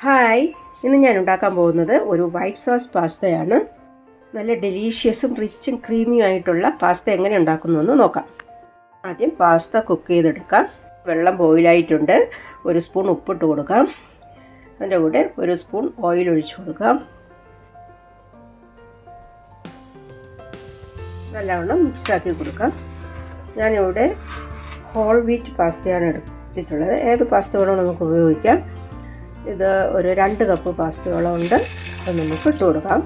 Hi, ഇന്ന് ഞാൻ ഉണ്ടാക്കാൻ പോകുന്നത് ഒരു വൈറ്റ് സോസ് പാസ്തയാണ്. നല്ല ഡെലീഷ്യസും റിച്ചും ക്രീമിയും ആയിട്ടുള്ള പാസ്ത എങ്ങനെ ഉണ്ടാക്കുന്നതെന്ന് നോക്കാം. ആദ്യം പാസ്ത കുക്ക് ചെയ്തെടുക്കാം. വെള്ളം ബോയിലായിട്ടുണ്ട്. 1 സ്പൂൺ ഉപ്പിട്ട് കൊടുക്കാം. അതിൻ്റെ കൂടെ 1 സ്പൂൺ ഓയിൽ ഒഴിച്ചു കൊടുക്കാം. നല്ലവണ്ണം മിക്സാക്കി കൊടുക്കാം. ഞാനിവിടെ ഹോൾ വീറ്റ് പാസ്തയാണ് എടുത്തിട്ടുള്ളത്. ഏത് പാസ്ത വേണോ നമുക്ക് ഉപയോഗിക്കാം. ഇത് ഒരു 2 കപ്പ് പാസ്തയോളം ഉണ്ട്. അത് നമുക്ക് ഇട്ട് കൊടുക്കാം.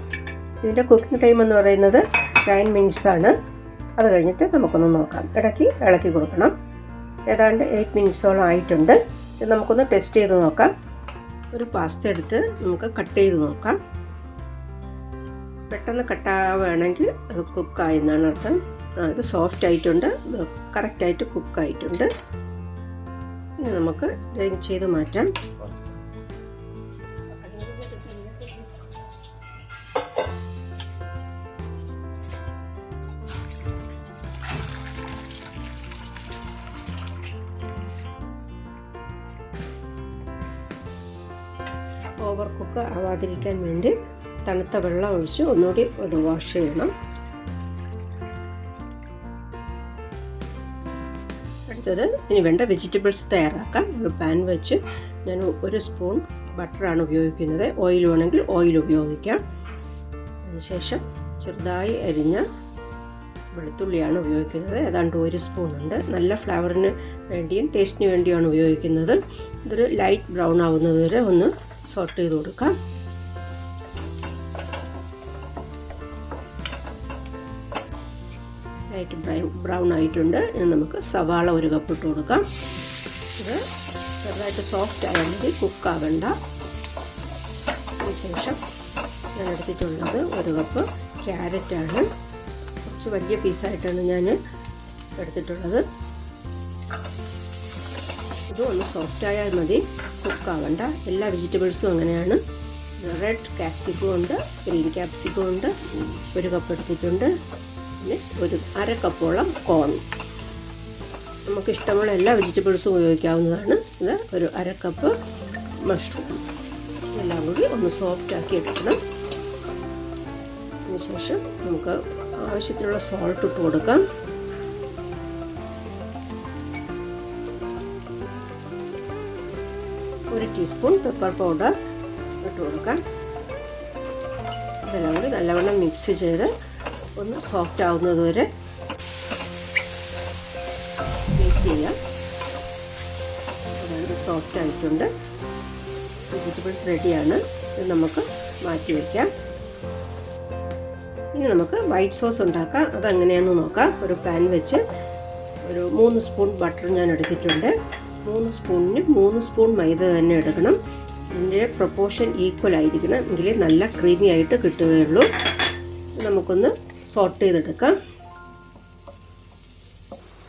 ഇതിൻ്റെ കുക്കിംഗ് ടൈം എന്ന് പറയുന്നത് 9 മിനിറ്റ്സ് ആണ്. അത് കഴിഞ്ഞിട്ട് നമുക്കൊന്ന് നോക്കാം. ഇടയ്ക്ക് ഇളക്കി കൊടുക്കണം. ഏതാണ്ട് 8 മിനിറ്റ്സോളം ആയിട്ടുണ്ട്. ഇത് നമുക്കൊന്ന് ടെസ്റ്റ് ചെയ്ത് നോക്കാം. ഒരു പാസ്ത എടുത്ത് നമുക്ക് കട്ട് ചെയ്ത് നോക്കാം. പെട്ടെന്ന് കട്ടാവുകയാണെങ്കിൽ അത് കുക്കായെന്നാണ് അർത്ഥം. ഇത് സോഫ്റ്റ് ആയിട്ടുണ്ട്, കറക്റ്റായിട്ട് കുക്കായിട്ടുണ്ട്. ഇനി നമുക്ക് ഡ്രെയിൻ ചെയ്ത് മാറ്റാം. ഓവർ കുക്ക് ആവാതിരിക്കാൻ വേണ്ടി തണുത്ത വെള്ളം ഒഴിച്ച് ഒന്നുകൂടി അത് വാഷ് ചെയ്യണം. അടുത്തത് ഇനി വേണ്ട വെജിറ്റബിൾസ് തയ്യാറാക്കാം. ഒരു പാൻ വെച്ച് ഞാൻ 1 സ്പൂൺ ബട്ടറാണ് ഉപയോഗിക്കുന്നത്. ഓയിൽ വേണമെങ്കിൽ ഓയിൽ ഉപയോഗിക്കാം. അതിനുശേഷം ചെറുതായി അരിഞ്ഞ വെളുത്തുള്ളിയാണ് ഉപയോഗിക്കുന്നത്. ഏതാണ്ട് 1 സ്പൂൺ ഉണ്ട്. നല്ല ഫ്ലേവറിന് വേണ്ടിയും ടേസ്റ്റിന് വേണ്ടിയാണ് ഉപയോഗിക്കുന്നത്. ഇതൊരു ലൈറ്റ് ബ്രൗൺ ആവുന്നത് വരെ ഒന്ന് സോട്ട് ചെയ്ത് കൊടുക്കാം. ലൈറ്റ് ബ്രൗൺ ആയിട്ടുണ്ട്. ഇനി നമുക്ക് സവാള 1 കപ്പ് ഇട്ട് കൊടുക്കാം. ഇത് ചെറുതായിട്ട് സോഫ്റ്റ് ആയാൽ മതി, കുക്കാകണ്ട. അതിനുശേഷം ഞാൻ എടുത്തിട്ടുള്ളത് 1 കപ്പ് ക്യാരറ്റാണ്. കുറച്ച് വലിയ പീസായിട്ടാണ് ഞാൻ എടുത്തിട്ടുള്ളത്. ഇത് ഒന്ന് സോഫ്റ്റ് ആയാൽ മതി, കുക്കാവണ്ട. എല്ലാ വെജിറ്റബിൾസും അങ്ങനെയാണ്. റെഡ് ക്യാപ്സിക്കം ഉണ്ട്, ഗ്രീൻ ക്യാപ്സിക്കം ഉണ്ട്. 1 കപ്പ് എടുത്തിട്ടുണ്ട്. പിന്നെ 1/2 കപ്പോളം കോൺ. നമുക്കിഷ്ടമുള്ള എല്ലാ വെജിറ്റബിൾസും ഉപയോഗിക്കാവുന്നതാണ്. ഇത് 1/2 കപ്പ് മഷ്റൂം. എല്ലാം കൂടി ഒന്ന് സോഫ്റ്റ് ആക്കി എടുക്കണം. അതിനുശേഷം നമുക്ക് ആവശ്യത്തിനുള്ള സോൾട്ട് ഇട്ട് കൊടുക്കാം. ഒരു ടീസ്പൂൺ പെപ്പർ പൗഡർ ഇട്ട് കൊടുക്കാം. ഇതെല്ലാം കൂടി നല്ലവണ്ണം മിക്സ് ചെയ്ത് ഒന്ന് സോഫ്റ്റ് ആവുന്നത് വരെ വെയിറ്റ് ചെയ്യാം. അതായത് സോഫ്റ്റ് ആയിട്ടുണ്ട്. വെജിറ്റബിൾസ് റെഡിയാണ്. ഇത് നമുക്ക് മാറ്റി വയ്ക്കാം. ഇനി നമുക്ക് വൈറ്റ് സോസ് ഉണ്ടാക്കാം. അതെങ്ങനെയാണെന്ന് നോക്കാം. ഒരു പാൻ വെച്ച് ഒരു 3 സ്പൂൺ ബട്ടർ ഞാൻ എടുത്തിട്ടുണ്ട്. 3 സ്പൂണിന് 3 സ്പൂൺ മൈദ തന്നെ എടുക്കണം. ഇതിൻ്റെ പ്രൊപ്പോർഷൻ ഈക്വൽ ആയിരിക്കണം, എങ്കിലേ നല്ല ക്രീമി ആയിട്ട് കിട്ടുകയുള്ളൂ. നമുക്കൊന്ന് സോട്ട് ചെയ്തെടുക്കാം.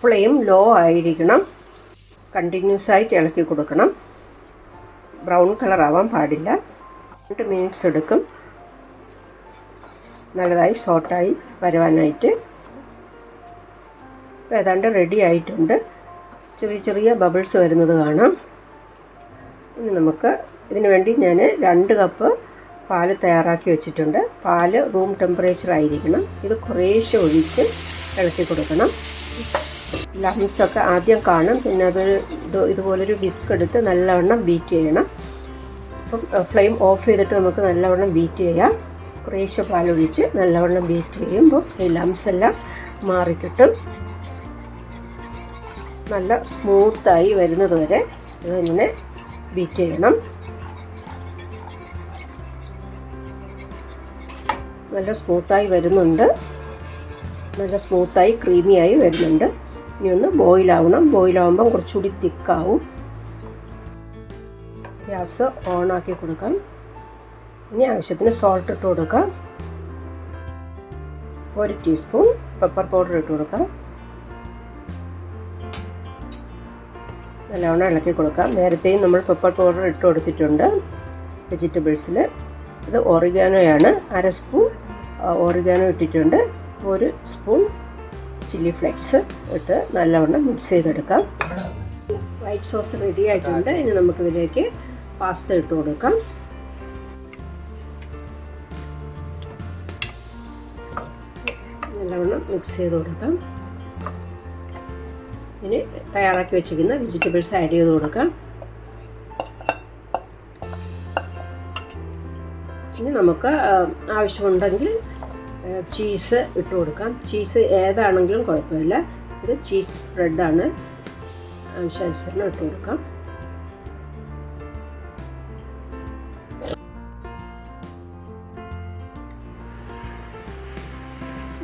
ഫ്ലെയിം ലോ ആയിരിക്കണം. കണ്ടിന്യൂസ് ആയിട്ട് ഇളക്കി കൊടുക്കണം. ബ്രൗൺ കളർ ആവാൻ പാടില്ല. 2 മിനിറ്റ്സ് എടുക്കും നല്ലതായി സോട്ടായി വരുവാനായിട്ട്. ഏതാണ്ട് റെഡി ആയിട്ടുണ്ട്. ചെറിയ ചെറിയ ബബിൾസ് വരുന്നത് കാണാം. ഇനി നമുക്ക് ഇതിനു വേണ്ടി ഞാൻ 2 കപ്പ് പാല് തയ്യാറാക്കി വെച്ചിട്ടുണ്ട്. പാല് റൂം ടെമ്പറേച്ചർ ആയിരിക്കണം. ഇത് കുറേശ്ശെ ഒഴിച്ച് ഇളക്കി കൊടുക്കണം. ലംസൊക്കെ ആദ്യം കാണും. പിന്നെ ഇതുപോലൊരു വിസ്ക് എടുത്ത് നല്ലവണ്ണം ബീറ്റ് ചെയ്യണം. അപ്പം ഫ്ലെയിം ഓഫ് ചെയ്തിട്ട് നമുക്ക് നല്ലവണ്ണം ബീറ്റ് ചെയ്യാം. കുറേശ്ശെ പാലൊഴിച്ച് നല്ലവണ്ണം ബീറ്റ് ചെയ്യുമ്പോൾ ഈ ലംസ് എല്ലാം മാറിക്കിട്ടും. നല്ല സ്മൂത്തായി വരുന്നത് വരെ ഇതിങ്ങനെ ബീറ്റ് ചെയ്യണം. നല്ല സ്മൂത്തായി വരുന്നുണ്ട്. നല്ല സ്മൂത്തായി ക്രീമിയായി വരുന്നുണ്ട്. ഇനി ഒന്ന് ബോയിലാവണം. ബോയിലാവുമ്പം കുറച്ചുകൂടി തിക്കാവും. ഗ്യാസ് ഓണാക്കി കൊടുക്കാം. ഇനി ആവശ്യത്തിന് സോൾട്ട് ഇട്ട് കൊടുക്കാം. 1 ടീസ്പൂൺ പെപ്പർ പൗഡർ ഇട്ട് കൊടുക്കാം. നല്ലവണ്ണം ഇളക്കി കൊടുക്കാം. നേരത്തെയും നമ്മൾ പെപ്പർ പൗഡർ ഇട്ട് കൊടുത്തിട്ടുണ്ട് വെജിറ്റബിൾസിൽ. ഇത് ഓറിഗാനോയാണ്. 1/2 സ്പൂൺ ഓറിഗാനോ ഇട്ടിട്ടുണ്ട്. 1 സ്പൂൺ ചില്ലി ഫ്ലേക്സ് ഇട്ട് നല്ലവണ്ണം മിക്സ് ചെയ്തെടുക്കാം. വൈറ്റ് സോസ് റെഡി ആയിട്ടുണ്ട്. ഇനി നമുക്കിതിലേക്ക് പാസ്ത ഇട്ട് കൊടുക്കാം. നല്ലവണ്ണം മിക്സ് ചെയ്ത് കൊടുക്കാം. ഇനി തയ്യാറാക്കി വെച്ചിരിക്കുന്ന വെജിറ്റബിൾസ് ആഡ് ചെയ്ത് കൊടുക്കാം. ഇനി നമുക്ക് ആവശ്യമുണ്ടെങ്കിൽ ചീസ് ഇട്ട് കൊടുക്കാം. ചീസ് ഏതാണെങ്കിലും കുഴപ്പമില്ല. ഇത് ചീസ് സ്പ്രെഡാണ്. ആവശ്യാനുസരണം ഇട്ട് കൊടുക്കാം.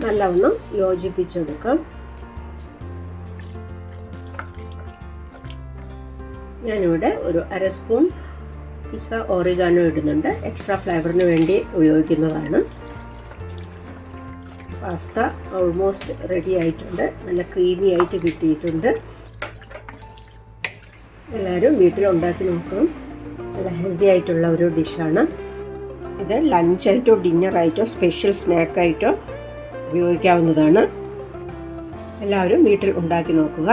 നല്ലവണ്ണം യോജിപ്പിച്ചെടുക്കാം. ഞാനിവിടെ ഒരു 1/2 സ്പൂൺ പിസ്സ ഓറിഗാനോ ഇടുന്നുണ്ട്. എക്സ്ട്രാ ഫ്ലേവറിന് വേണ്ടി ഉപയോഗിക്കുന്നതാണ്. പാസ്ത ഓൾമോസ്റ്റ് റെഡി ആയിട്ടുണ്ട്. നല്ല ക്രീമി ആയിട്ട് കിട്ടിയിട്ടുണ്ട്. എല്ലാവരും വീട്ടിൽ ഉണ്ടാക്കി നോക്കണം. നല്ല ഹെൽത്തി ആയിട്ടുള്ള ഒരു ഡിഷാണ് ഇത്. ലഞ്ചായിട്ടോ ഡിന്നറായിട്ടോ സ്പെഷ്യൽ സ്നാക്കായിട്ടോ ഉപയോഗിക്കാവുന്നതാണ്. എല്ലാവരും വീട്ടിൽ ഉണ്ടാക്കി നോക്കുക.